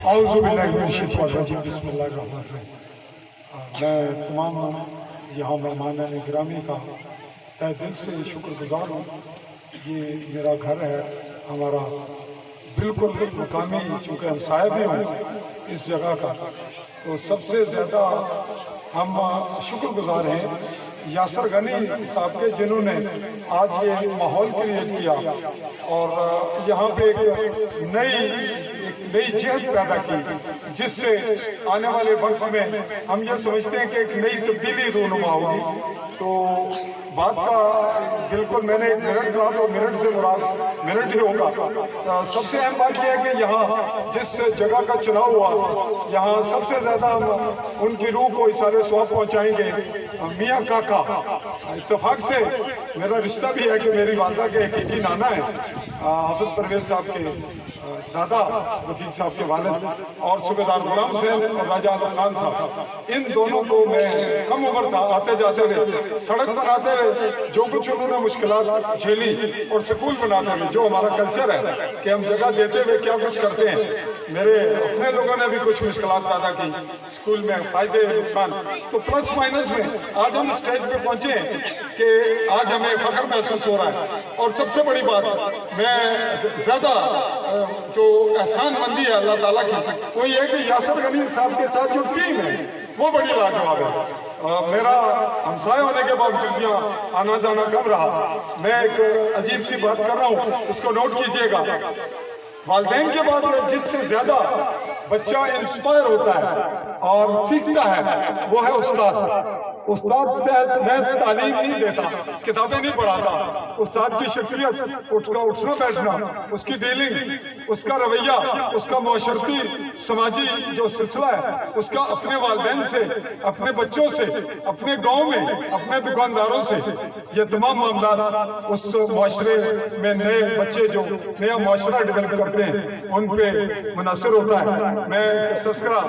बिस्मिल्लाहिर्रहमानिर्रहीम। मैं तमाम यहाँ मेहमान गिरामी का तहे दिल से शुक्रगुजार हूँ। ये मेरा घर है, हमारा बिल्कुल मुकामी, चूँकि हम साहिब भी हैं इस जगह का, तो सबसे ज़्यादा हम शुक्रगुजार हैं यासर गनी साहब के, जिन्होंने आज ये माहौल क्रिएट किया और यहाँ पे एक नई जहद पैदा की, जिससे आने वाले वक्त में हम ये समझते हैं कि एक नई तब्दीली रूनुमा होगी। तो बात का बिल्कुल मैंने एक मिनट कहा तो मिनट से मुराद मिनट ही होगा। सबसे अहम बात यह है कि यहाँ जिस जगह का चुनाव हुआ, यहाँ सबसे ज़्यादा हम उनकी रूह को इसारे स्वाब पहुँचाएंगे मियाँ काका। इत्तेफाक से मेरा रिश्ता भी है कि मेरी वालदा के हकीकी नाना है हाफिज परवेज साहब के दादा रफीक साहब के वालिद, और सूबेदार गुलाम हुसैन और राजा आलम खान साहब। इन दोनों को मैं कम उम्र था आते जाते हुए, सड़क बनाते हुए जो कुछ उन्होंने मुश्किलात झेली और स्कूल बनाते हुए, जो हमारा कल्चर है कि हम जगह देते हुए क्या कुछ करते हैं, मेरे अपने लोगों ने भी कुछ मुश्किलात पैदा की स्कूल में, फायदे नुकसान। तो प्लस माइनस में आज हम स्टेज पे पहुंचे कि आज हमें फख्र महसूस हो रहा है। और सबसे बड़ी बात, मैं ज़्यादा जो एहसान मंदी है अल्लाह ताला की, वो ये है कि यासर गनी साहब के साथ जो टीम है वो बड़ी लाजवाब है। मेरा हमसाया होने के बावजूद यहाँ आना जाना कम रहा। मैं एक अजीब सी बात कर रहा हूँ, उसको नोट कीजिएगा। वालिदैन के बाद जिससे ज्यादा बच्चा इंस्पायर होता है और सीखता है वो है उस्ताद। उस्ताद से महज तालीम नहीं देता, किताबें नहीं पढ़ाता। उस्ताद की शख्सियत, उसका उठना बैठना, उसकी डीलिंग, उसका रवैया, उसका माशरती समाजी जो सिलसिला है, उसका अपने वालिदैन से, अपने बच्चों से, अपने गांव में, अपने दुकानदारों से, ये तमाम मामला उस माशरे में नए बच्चे जो नया माशरा डेवलप करते हैं उन पे मुनासिर होता है। मैं तस्करा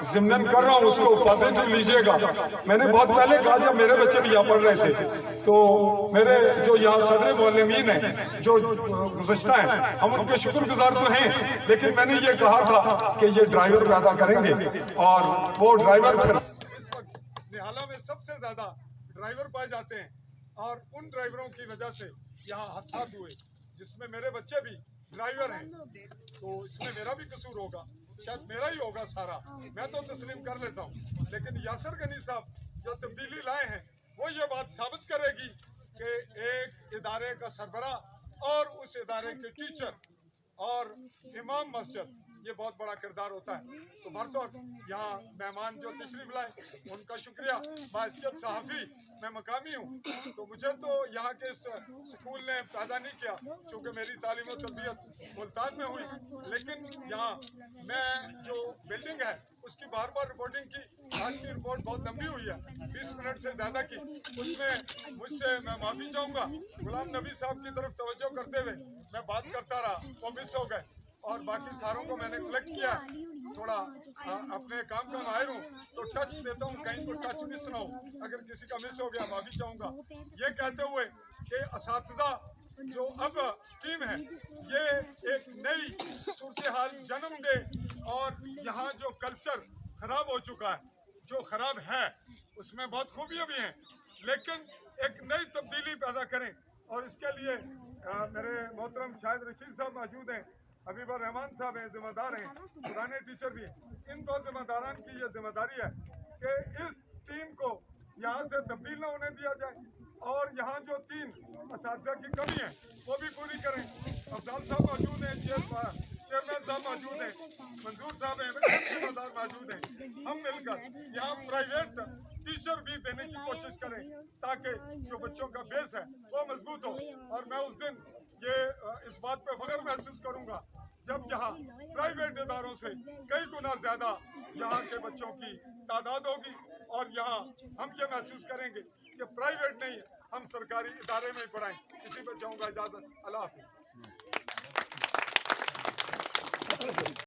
ज़िम्नन कर रहा हूँ, उसको पॉजिटिव लीजिएगा। मैंने बहुत पहले कहा जब मेरे बच्चे भी यहाँ पढ़ रहे थे, तो मेरे जो यहाँ सदर मुअल्लिमीन हैं जो गुज़श्ता हैं, हम उनके शुक्रगुजार तो हैं, लेकिन मैंने ये कहा था कि ये ड्राइवर पैदा करेंगे और वो ड्राइवर फिर इस वक्त निहाला में सबसे ज़्यादा ड्राइवर पाए जाते हैं और उन ड्राइवरों की वजह से यहाँ हादसा हुए, जिसमें मेरे बच्चे भी ड्राइवर हैं। तो इसमें मेरा भी कसूर होगा, शायद मेरा ही होगा सारा, मैं तो तस्लीम कर लेता हूँ। लेकिन यासर गनी साहब जो तब्दीली लाए हैं वो ये बात साबित करेगी कि एक इदारे का सरबराह और उस इदारे के टीचर और इमाम मस्जिद, ये बहुत बड़ा किरदार होता है। तो बरतौर यहाँ मेहमान जो तशरीफ लाए उनका शुक्रिया। बाइसियत सहाफ़ी मैं मकामी हूँ, तो मुझे तो यहाँ के इस स्कूल ने पैदा नहीं किया, क्योंकि मेरी तालीम और तरबियत मुल्तान में हुई। लेकिन यहाँ मैं जो बिल्डिंग है उसकी बार बार रिपोर्टिंग की, आज की रिपोर्ट बहुत लंबी हुई है, 20 मिनट से ज़्यादा की। उसमें मुझसे मैं माफ़ी चाहूँगा, गुलाम नबी साहब की तरफ तवज्जो करते हुए मैं बात करता रहा, वो मिस हो गए। और बाकी सारों को मैंने कलेक्ट किया, थोड़ा अपने काम का माहिर हूँ तो टच देता हूँ, कहीं को टच मिस ना हो। अगर किसी का मिस हो गया माफ़ी चाहूँगा। ये कहते हुए कि असातिज़ा जो अब टीम है ये एक नई सूरत हाल जन्म दे, और यहाँ जो कल्चर ख़राब हो चुका है, जो ख़राब है उसमें बहुत खूबियाँ भी हैं, लेकिन एक नई तब्दीली पैदा करें। और इसके लिए मेरे मोहतरम शाहिद रशीद साहब मौजूद हैं, हबीबुर रहमान साहब हैं, जिम्मेदार हैं, पुराने टीचर भी हैं। इन दो जिम्मेदारान की ये जिम्मेदारी है कि इस टीम को यहाँ से तब्दील न होने दिया जाए, और यहाँ जो 3 असातिज़ा की कमी है वो भी पूरी करें। अफजाल साहब मौजूद हैं, चेयरमैन साहब मौजूद हैं, मंजूर साहब हैं, जिम्मेदार मौजूद हैं। हम मिलकर यहाँ प्राइवेट टीचर भी देने की कोशिश करें ताकि जो बच्चों का बेस है वो मजबूत हो। और मैं उस दिन ये इस बात पे फख्र महसूस करूंगा जब यहाँ प्राइवेट इदारों से कई गुना ज्यादा यहाँ के बच्चों की तादाद होगी, और यहाँ हम ये महसूस करेंगे कि प्राइवेट नहीं हम सरकारी इदारे में ही पढ़ाएं। इसी पर चाहूँगा इजाज़त। अल्लाह हाफ़िज़।